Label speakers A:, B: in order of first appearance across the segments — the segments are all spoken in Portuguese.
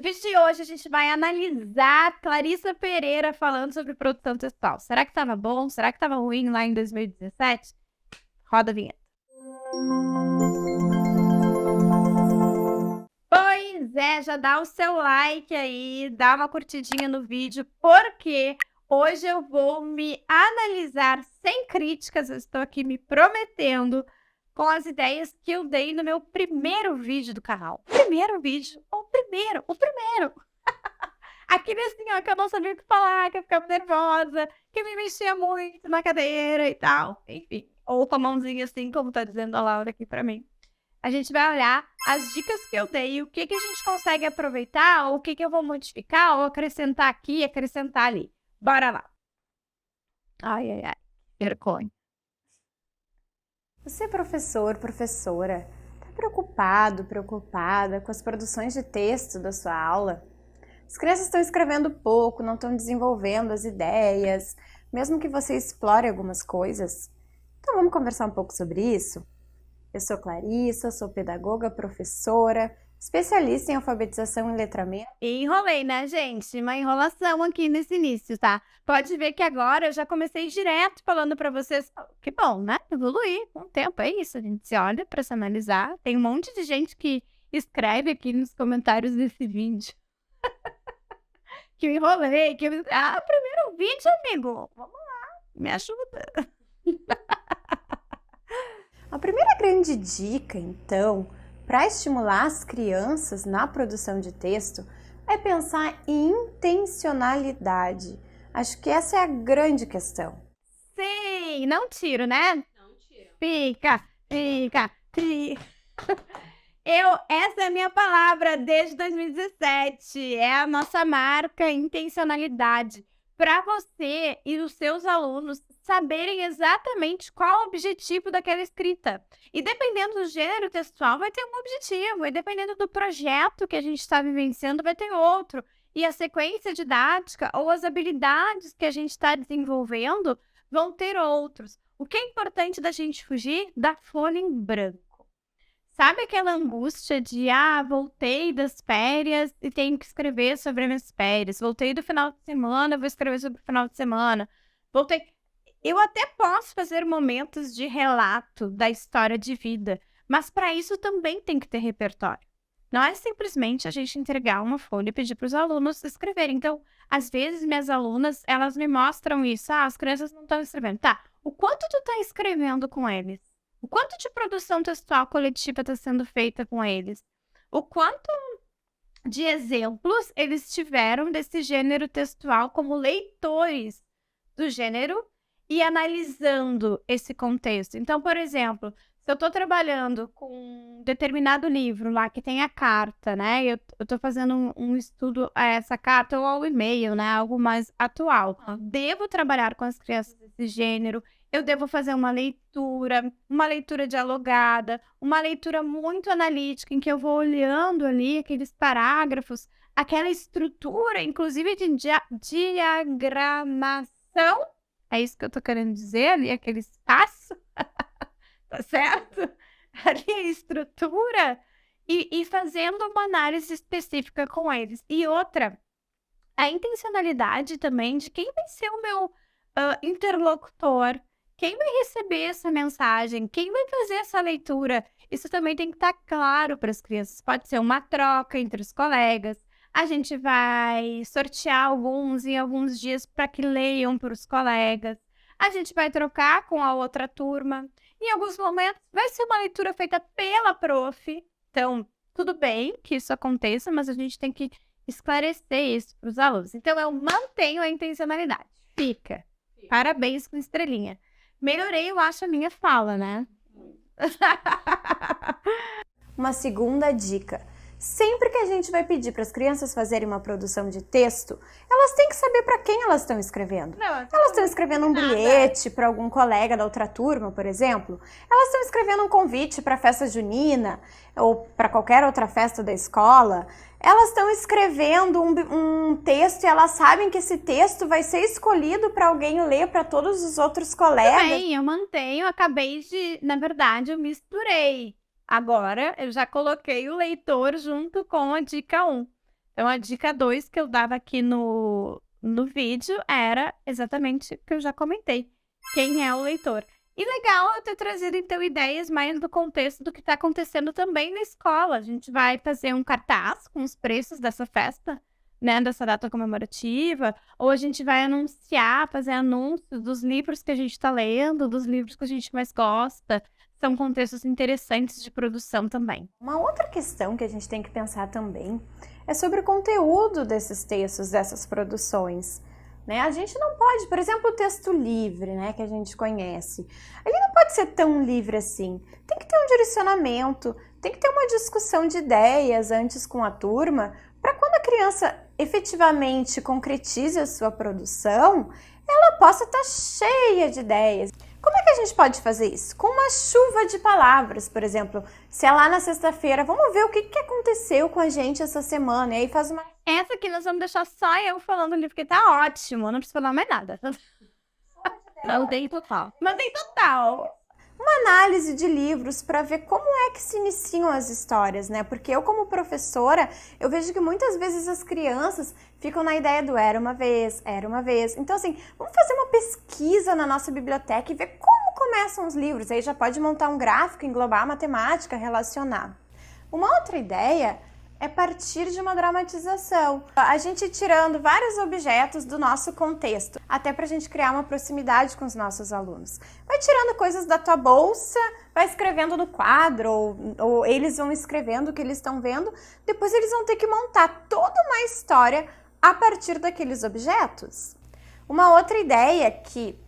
A: vídeo de hoje a gente vai analisar Clarissa Pereira falando sobre produção textual. Será que estava bom? Será que estava ruim lá em 2017? Roda a vinheta. Pois é, já dá o seu like aí, dá uma curtidinha no vídeo, porque hoje eu vou me analisar sem críticas, eu estou aqui me prometendo com as ideias que eu dei no meu primeiro vídeo do canal. Primeiro vídeo, o primeiro. Aquele assim, ó, que eu não sabia o que falar, que eu ficava nervosa, que me mexia muito na cadeira e tal, enfim. Ou com a mãozinha assim, como tá dizendo a Laura aqui pra mim. A gente vai olhar as dicas que eu dei, o que a gente consegue aproveitar, ou o que eu vou modificar, ou acrescentar aqui, acrescentar ali. Bora lá. Ai, ai, ai. Vergonha.
B: Você, professor, professora, está preocupado, preocupada com as produções de texto da sua aula? As crianças estão escrevendo pouco, não estão desenvolvendo as ideias, mesmo que você explore algumas coisas. Então vamos conversar um pouco sobre isso? Eu sou Clarissa, sou pedagoga, professora, especialista em alfabetização e letramento.
A: E enrolei, né, gente? Uma enrolação aqui nesse início, tá? Pode ver que agora eu já comecei direto falando pra vocês. Que bom, né? Evoluir com o tempo, é isso. A gente se olha pra se analisar. Tem um monte de gente que escreve aqui nos comentários desse vídeo. Que eu enrolei, que eu... Ah, primeiro vídeo, amigo. Vamos lá, me ajuda.
B: A primeira grande dica, então, para estimular as crianças na produção de texto é pensar em intencionalidade. Acho que essa é a grande questão.
A: Sim, não tiro, né?
C: Não tira.
A: Fica. Essa é a minha palavra desde 2017. É a nossa marca intencionalidade. Para você e os seus alunos saberem exatamente qual o objetivo daquela escrita. E dependendo do gênero textual, vai ter um objetivo. E dependendo do projeto que a gente está vivenciando, vai ter outro. E a sequência didática ou as habilidades que a gente está desenvolvendo vão ter outros. O que é importante da gente fugir? Da folha em branco. Sabe aquela angústia de, voltei das férias e tenho que escrever sobre as minhas férias. Voltei do final de semana, vou escrever sobre o final de semana. Voltei... Eu até posso fazer momentos de relato da história de vida, mas para isso também tem que ter repertório. Não é simplesmente a gente entregar uma folha e pedir para os alunos escreverem. Então, às vezes, minhas alunas, elas me mostram isso. As crianças não estão escrevendo. Tá, o quanto tu está escrevendo com eles? O quanto de produção textual coletiva está sendo feita com eles? O quanto de exemplos eles tiveram desse gênero textual como leitores do gênero e analisando esse contexto. Então, por exemplo, se eu estou trabalhando com um determinado livro lá que tem a carta, né? Eu estou fazendo um estudo a essa carta ou ao e-mail, né? Algo mais atual. Devo trabalhar com as crianças desse gênero. Eu devo fazer uma leitura dialogada, uma leitura muito analítica, em que eu vou olhando ali aqueles parágrafos, aquela estrutura, inclusive de diagramação. É isso que eu tô querendo dizer ali, aquele espaço, tá certo? Ali a estrutura e fazendo uma análise específica com eles. E outra, a intencionalidade também de quem vai ser o meu interlocutor, quem vai receber essa mensagem, quem vai fazer essa leitura. Isso também tem que estar claro para as crianças. Pode ser uma troca entre os colegas. A gente vai sortear alguns em alguns dias para que leiam para os colegas. A gente vai trocar com a outra turma. Em alguns momentos, vai ser uma leitura feita pela prof. Então, tudo bem que isso aconteça, mas a gente tem que esclarecer isso para os alunos. Então, eu mantenho a intencionalidade. Fica. Parabéns com estrelinha. Melhorei, eu acho, a minha fala, né?
B: Uma segunda dica. Sempre que a gente vai pedir para as crianças fazerem uma produção de texto, elas têm que saber para quem elas estão escrevendo. Elas estão escrevendo um bilhete para algum colega da outra turma, por exemplo. Elas estão escrevendo um convite para a festa junina ou para qualquer outra festa da escola. Elas estão escrevendo um texto e elas sabem que esse texto vai ser escolhido para alguém ler para todos os outros colegas.
A: Bem, eu mantenho, acabei de... Na verdade, eu misturei. Agora, eu já coloquei o leitor junto com a dica 1. Então, a dica 2 que eu dava aqui no vídeo era exatamente o que eu já comentei. Quem é o leitor? E legal eu ter trazido, então, ideias mais do contexto do que está acontecendo também na escola. A gente vai fazer um cartaz com os preços dessa festa, né, dessa data comemorativa, ou a gente vai anunciar, fazer anúncios dos livros que a gente está lendo, dos livros que a gente mais gosta. São contextos interessantes de produção também.
B: Uma outra questão que a gente tem que pensar também é sobre o conteúdo desses textos, dessas produções. Né? A gente não pode, por exemplo, o texto livre, né, que a gente conhece, ele não pode ser tão livre assim. Tem que ter um direcionamento, tem que ter uma discussão de ideias antes com a turma, para quando a criança efetivamente concretize a sua produção, ela possa estar cheia de ideias. Como é que a gente pode fazer isso? Com uma chuva de palavras, por exemplo. Se é lá na sexta-feira, vamos ver o que aconteceu com a gente essa semana. E aí faz uma...
A: Essa aqui nós vamos deixar só eu falando o livro, porque tá ótimo. Não precisa falar mais nada. Mantém total. Mantém total.
B: Uma análise de livros para ver como é que se iniciam as histórias, né? Porque eu, como professora, eu vejo que muitas vezes as crianças ficam na ideia do era uma vez, era uma vez. Então, assim, vamos fazer uma pesquisa na nossa biblioteca e ver como começam os livros. Aí já pode montar um gráfico, englobar a matemática, relacionar. Uma outra ideia é partir de uma dramatização. A gente tirando vários objetos do nosso contexto, até para a gente criar uma proximidade com os nossos alunos. Vai tirando coisas da tua bolsa, vai escrevendo no quadro, ou eles vão escrevendo o que eles estão vendo, depois eles vão ter que montar toda uma história a partir daqueles objetos. Uma outra ideia que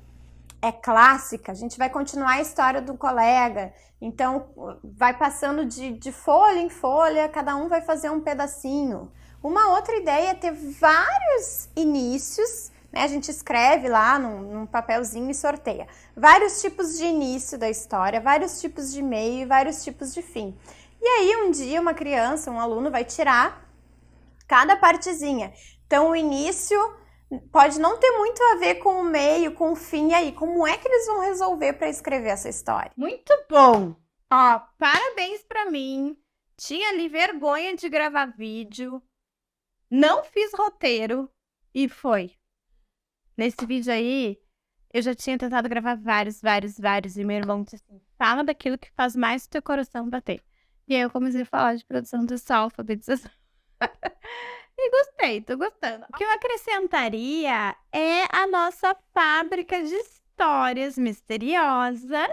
B: é clássica, a gente vai continuar a história do colega, então vai passando de folha em folha, cada um vai fazer um pedacinho. Uma outra ideia é ter vários inícios, né? A gente escreve lá num papelzinho e sorteia. Vários tipos de início da história, vários tipos de meio e vários tipos de fim. E aí um dia uma criança, um aluno vai tirar cada partezinha. Então o início pode não ter muito a ver com o meio, com o fim, e aí, como é que eles vão resolver para escrever essa história?
A: Muito bom! Ó, parabéns para mim. Tinha ali vergonha de gravar vídeo, não fiz roteiro e foi. Nesse vídeo aí, eu já tinha tentado gravar vários, e meu irmão disse assim, fala daquilo que faz mais o teu coração bater. E aí eu comecei a falar de produção textual, alfabetização. E gostei, tô gostando. O que eu acrescentaria é a nossa fábrica de histórias misteriosas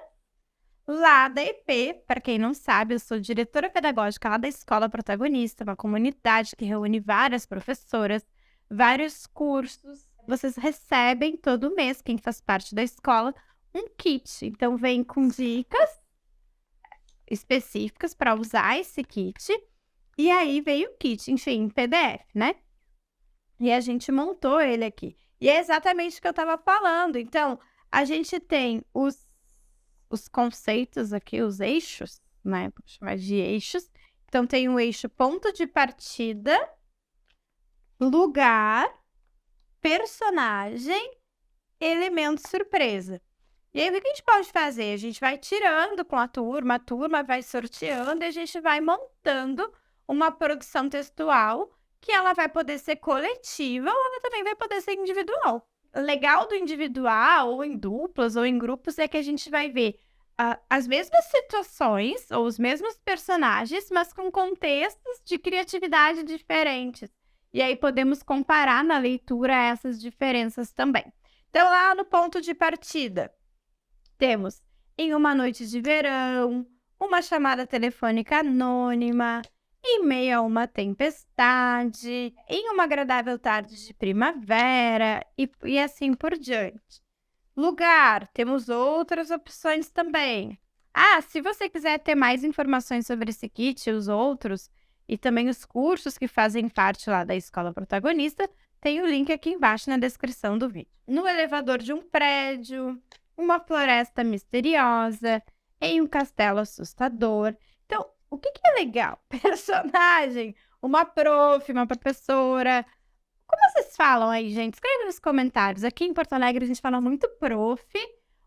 A: lá da EP. Para quem não sabe, eu sou diretora pedagógica lá da Escola Protagonista, uma comunidade que reúne várias professoras, vários cursos. Vocês recebem todo mês, quem faz parte da escola, um kit. Então, vem com dicas específicas para usar esse kit. E aí veio o kit, enfim, em PDF, né? E a gente montou ele aqui. E é exatamente o que eu estava falando. Então, a gente tem os conceitos aqui, os eixos, né? Vou chamar de eixos. Então, tem o eixo ponto de partida, lugar, personagem, elemento surpresa. E aí, o que a gente pode fazer? A gente vai tirando com a turma vai sorteando e a gente vai montando uma produção textual que ela vai poder ser coletiva ou ela também vai poder ser individual. O legal do individual, ou em duplas, ou em grupos, é que a gente vai ver as mesmas situações ou os mesmos personagens, mas com contextos de criatividade diferentes. E aí podemos comparar na leitura essas diferenças também. Então, lá no ponto de partida, temos em uma noite de verão, uma chamada telefônica anônima, em meio a uma tempestade, em uma agradável tarde de primavera e assim por diante. Lugar, temos outras opções também. Ah, se você quiser ter mais informações sobre esse kit e os outros, e também os cursos que fazem parte lá da Escola Protagonista, tem o link aqui embaixo na descrição do vídeo. No elevador de um prédio, uma floresta misteriosa, em um castelo assustador. Então, o que é legal? Personagem, uma prof, uma professora. Como vocês falam aí, gente? Escreve nos comentários. Aqui em Porto Alegre a gente fala muito prof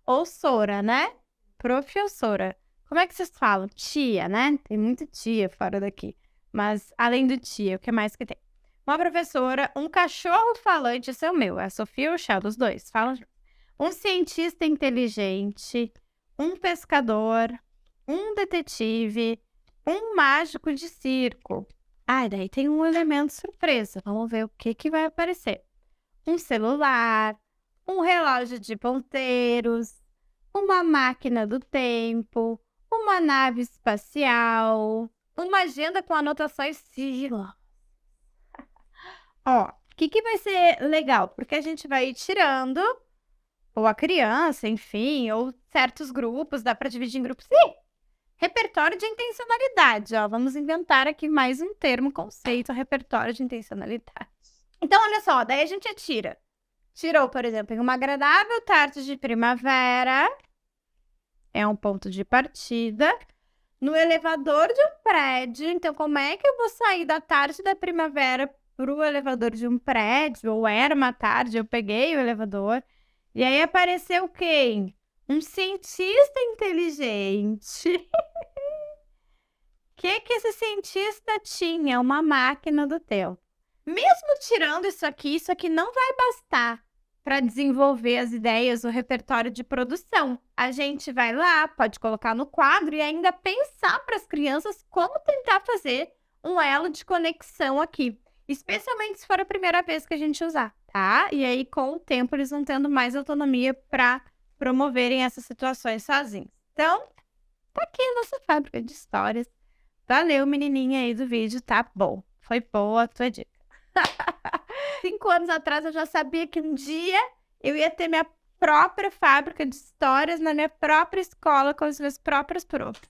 A: ou sora, né? Prof ou sora. Como é que vocês falam? Tia, né? Tem muita tia fora daqui. Mas além do tia, o que mais que tem? uma professora, um cachorro falante, esse é o meu, é a Sofia e o Shell, os dois, falam junto. Um cientista inteligente, um pescador, um detetive, um mágico de circo. Daí tem um elemento surpresa. Vamos ver o que vai aparecer. Um celular, um relógio de ponteiros, uma máquina do tempo, uma nave espacial, uma agenda com anotações sigilosas. Ó, o que vai ser legal? Porque a gente vai ir tirando, ou a criança, enfim, ou certos grupos, dá para dividir em grupos. Repertório de intencionalidade, ó. Vamos inventar aqui mais um termo, conceito, repertório de intencionalidade. Então, olha só, daí a gente tira. Tirou, por exemplo, em uma agradável tarde de primavera, é um ponto de partida. No elevador de um prédio, então como é que eu vou sair da tarde da primavera pro elevador de um prédio? Ou era uma tarde, eu peguei o elevador, e aí apareceu quem? Um cientista inteligente. O que esse cientista tinha? Uma máquina do tempo. Mesmo tirando isso aqui não vai bastar para desenvolver as ideias, o repertório de produção. A gente vai lá, pode colocar no quadro e ainda pensar para as crianças como tentar fazer um elo de conexão aqui. Especialmente se for a primeira vez que a gente usar, tá? E aí, com o tempo, eles vão tendo mais autonomia para promoverem essas situações sozinhos. Então, tá aqui a nossa fábrica de histórias. Valeu, menininha aí do vídeo, tá bom. Foi boa a tua dica. 5 anos atrás eu já sabia que um dia eu ia ter minha própria fábrica de histórias na minha própria escola com os meus próprios profs.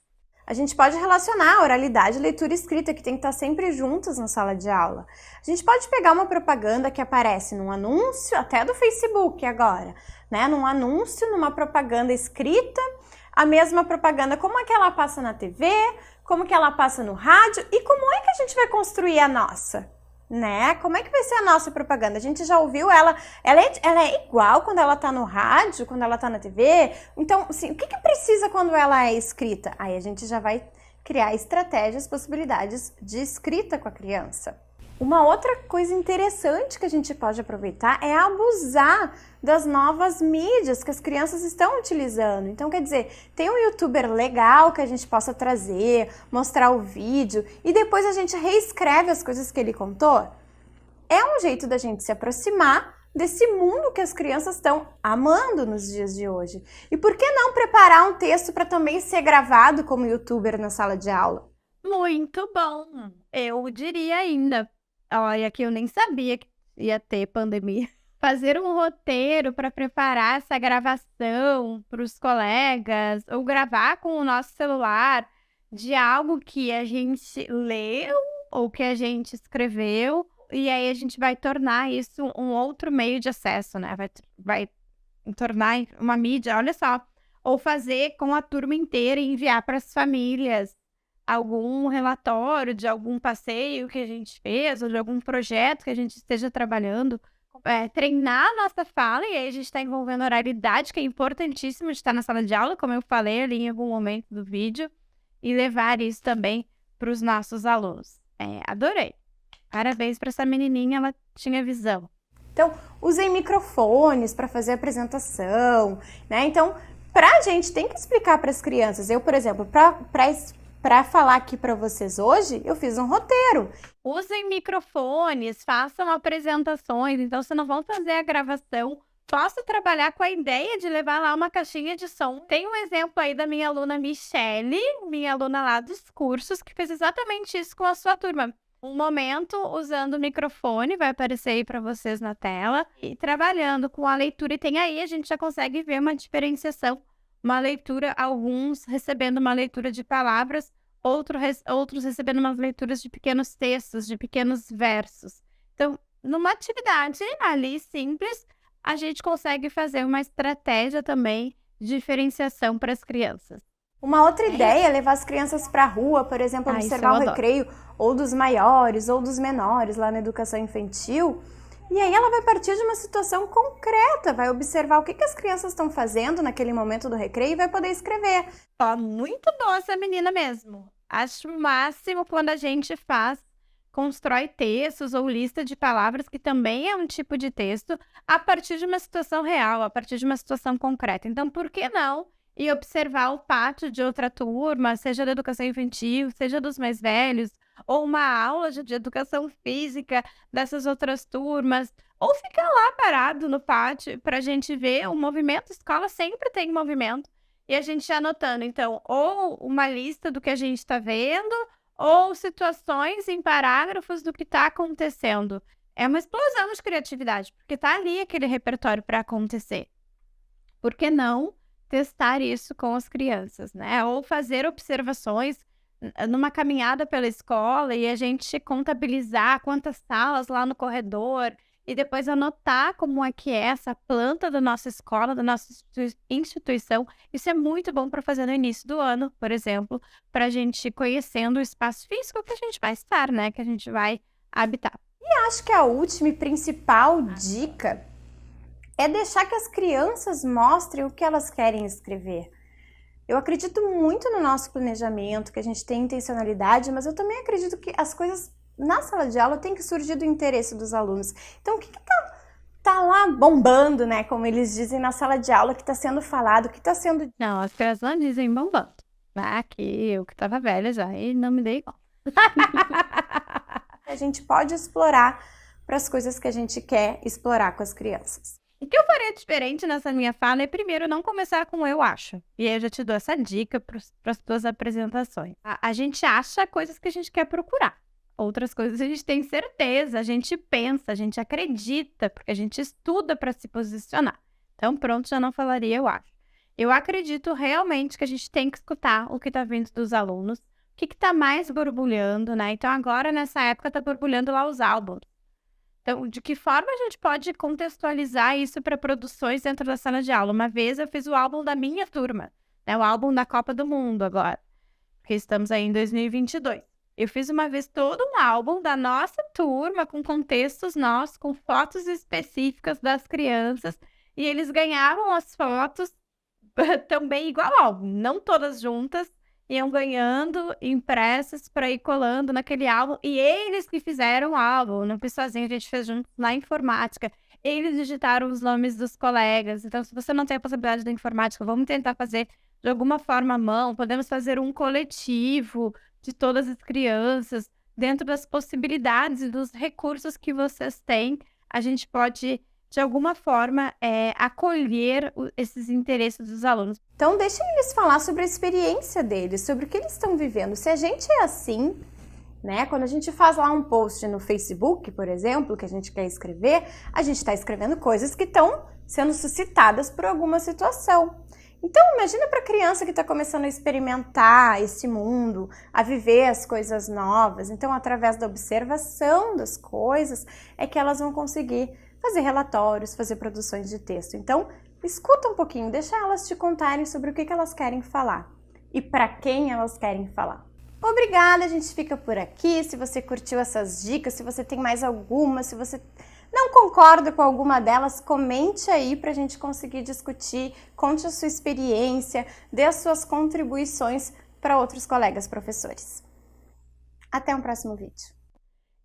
B: A gente pode relacionar a oralidade e leitura escrita, que tem que estar sempre juntas na sala de aula. A gente pode pegar uma propaganda que aparece num anúncio, até do Facebook agora, né? Num anúncio, numa propaganda escrita, a mesma propaganda, como é que ela passa na TV, como que ela passa no rádio e como é que a gente vai construir a nossa, né? Como é que vai ser a nossa propaganda? A gente já ouviu ela é igual quando ela tá no rádio, quando ela tá na TV. Então, assim, o que precisa quando ela é escrita? Aí a gente já vai criar estratégias, possibilidades de escrita com a criança. Uma outra coisa interessante que a gente pode aproveitar é abusar das novas mídias que as crianças estão utilizando. Então, quer dizer, tem um youtuber legal que a gente possa trazer, mostrar o vídeo e depois a gente reescreve as coisas que ele contou. É um jeito da gente se aproximar desse mundo que as crianças estão amando nos dias de hoje. E por que não preparar um texto para também ser gravado como youtuber na sala de aula?
A: Muito bom! Eu diria ainda. Olha, que eu nem sabia que ia ter pandemia. Fazer um roteiro para preparar essa gravação para os colegas, ou gravar com o nosso celular de algo que a gente leu ou que a gente escreveu, e aí a gente vai tornar isso um outro meio de acesso, né? Vai tornar uma mídia, olha só. Ou fazer com a turma inteira e enviar para as famílias algum relatório de algum passeio que a gente fez ou de algum projeto que a gente esteja trabalhando, treinar a nossa fala, e aí a gente está envolvendo oralidade, que é importantíssimo de estar na sala de aula, como eu falei ali em algum momento do vídeo, e levar isso também para os nossos alunos. Adorei. Parabéns para essa menininha, ela tinha visão.
B: Então, usem microfones para fazer a apresentação, né? Então, a gente tem que explicar para as crianças. Eu, por exemplo, para falar aqui para vocês hoje, eu fiz um roteiro.
A: Usem microfones, façam apresentações. Então, se não vão fazer a gravação, posso trabalhar com a ideia de levar lá uma caixinha de som. Tem um exemplo aí da minha aluna Michele, minha aluna lá dos cursos, que fez exatamente isso com a sua turma. Um momento usando o microfone, vai aparecer aí para vocês na tela, e trabalhando com a leitura. E tem aí, a gente já consegue ver uma diferenciação. Uma leitura, alguns recebendo uma leitura de palavras, outros recebendo umas leituras de pequenos textos, de pequenos versos. Então, numa atividade ali simples, a gente consegue fazer uma estratégia também de diferenciação para as crianças.
B: Uma outra ideia é levar as crianças para a rua, por exemplo, observar o recreio ou dos maiores ou dos menores lá na educação infantil. E aí ela vai partir de uma situação concreta, vai observar o que as crianças estão fazendo naquele momento do recreio e vai poder escrever.
A: Muito boa essa menina mesmo. Acho o máximo quando a gente faz constrói textos ou lista de palavras, que também é um tipo de texto, a partir de uma situação real, a partir de uma situação concreta. Então, por que não ir observar o pátio de outra turma, seja da educação infantil, seja dos mais velhos, ou uma aula de educação física dessas outras turmas, ou ficar lá parado no pátio para a gente ver o movimento. A escola sempre tem movimento, e a gente anotando, então, ou uma lista do que a gente está vendo, ou situações em parágrafos do que está acontecendo. É uma explosão de criatividade, porque está ali aquele repertório para acontecer. Por que não testar isso com as crianças, né? Ou fazer observações numa caminhada pela escola e a gente contabilizar quantas salas lá no corredor e depois anotar como é que é essa planta da nossa escola, da nossa instituição. Isso é muito bom para fazer no início do ano, por exemplo, para a gente ir conhecendo o espaço físico que a gente vai estar, né? Que a gente vai habitar.
B: E acho que a última e principal dica é deixar que as crianças mostrem o que elas querem escrever. Eu acredito muito no nosso planejamento, que a gente tem intencionalidade, mas eu também acredito que as coisas na sala de aula têm que surgir do interesse dos alunos. Então, o que tá lá bombando, né? Como eles dizem na sala de aula, que está sendo falado, o que está sendo...
A: Não, as crianças não dizem bombando. Aqui, eu que estava velha já, e não me dei igual.
B: A gente pode explorar para as coisas que a gente quer explorar com as crianças.
A: O que eu faria diferente nessa minha fala é, primeiro, não começar com eu acho. E aí eu já te dou essa dica para as tuas apresentações. A gente acha coisas que a gente quer procurar. Outras coisas a gente tem certeza, a gente pensa, a gente acredita, porque a gente estuda para se posicionar. Então, pronto, já não falaria eu acho. Eu acredito realmente que a gente tem que escutar o que está vindo dos alunos, o que está mais borbulhando, né? Então, agora, nessa época, está borbulhando lá os álbuns. Então, de que forma a gente pode contextualizar isso para produções dentro da sala de aula? Uma vez eu fiz o álbum da minha turma, né? O álbum da Copa do Mundo agora, porque estamos aí em 2022. Eu fiz uma vez todo um álbum da nossa turma, com contextos nossos, com fotos específicas das crianças, e eles ganhavam as fotos também igual álbum, não todas juntas, iam ganhando impressas para ir colando naquele álbum, e eles que fizeram o álbum, não fiz sozinho, a gente fez junto na informática, eles digitaram os nomes dos colegas. Então, se você não tem a possibilidade da informática, vamos tentar fazer de alguma forma à mão, podemos fazer um coletivo de todas as crianças, dentro das possibilidades e dos recursos que vocês têm, a gente pode, de alguma forma, acolher esses interesses dos alunos.
B: Então, deixem eles falar sobre a experiência deles, sobre o que eles estão vivendo. Se a gente é assim, né? Quando a gente faz lá um post no Facebook, por exemplo, que a gente quer escrever, a gente está escrevendo coisas que estão sendo suscitadas por alguma situação. Então, imagina para a criança que está começando a experimentar esse mundo, a viver as coisas novas. Então, através da observação das coisas, é que elas vão conseguir fazer relatórios, fazer produções de texto. Então, escuta um pouquinho, deixa elas te contarem sobre o que elas querem falar e para quem elas querem falar. Obrigada, a gente fica por aqui. Se você curtiu essas dicas, se você tem mais alguma, se você não concorda com alguma delas, comente aí para a gente conseguir discutir, conte a sua experiência, dê as suas contribuições para outros colegas professores. Até um próximo vídeo.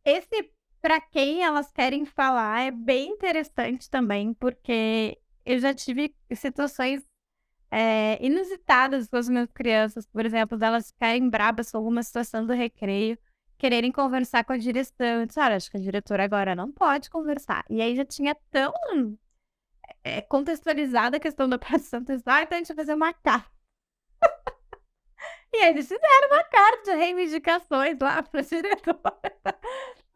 A: Esse para quem elas querem falar é bem interessante também, porque eu já tive situações inusitadas com as minhas crianças, por exemplo, delas ficarem brabas com alguma situação do recreio, quererem conversar com a direção. Eu disse, olha, acho que a diretora agora não pode conversar. E aí já tinha tão contextualizada a questão da produção textual, então a gente vai fazer uma carta. E aí eles fizeram uma carta de reivindicações lá para a diretora.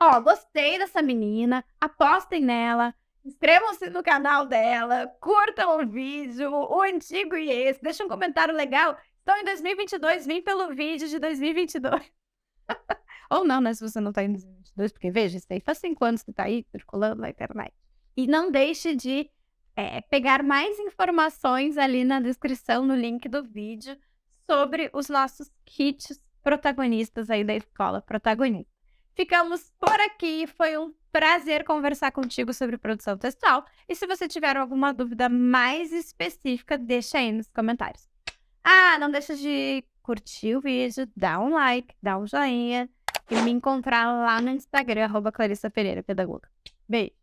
A: Ó, gostei dessa menina, apostem nela, inscrevam-se no canal dela, curtam o vídeo, o antigo e esse, deixem um comentário legal. Estou em 2022, vim pelo vídeo de 2022. Ou não, né, se você não está em 2022, porque veja, isso aí faz 5 anos que está aí circulando na internet. E não deixe de pegar mais informações ali na descrição, no link do vídeo, sobre os nossos kits protagonistas aí da escola Protagonista. Ficamos por aqui, foi um prazer conversar contigo sobre produção textual. E se você tiver alguma dúvida mais específica, deixa aí nos comentários. Ah, não deixa de curtir o vídeo, dá um like, dá um joinha, e me encontrar lá no Instagram, @ClarissaPereira, pedagoga. Beijo!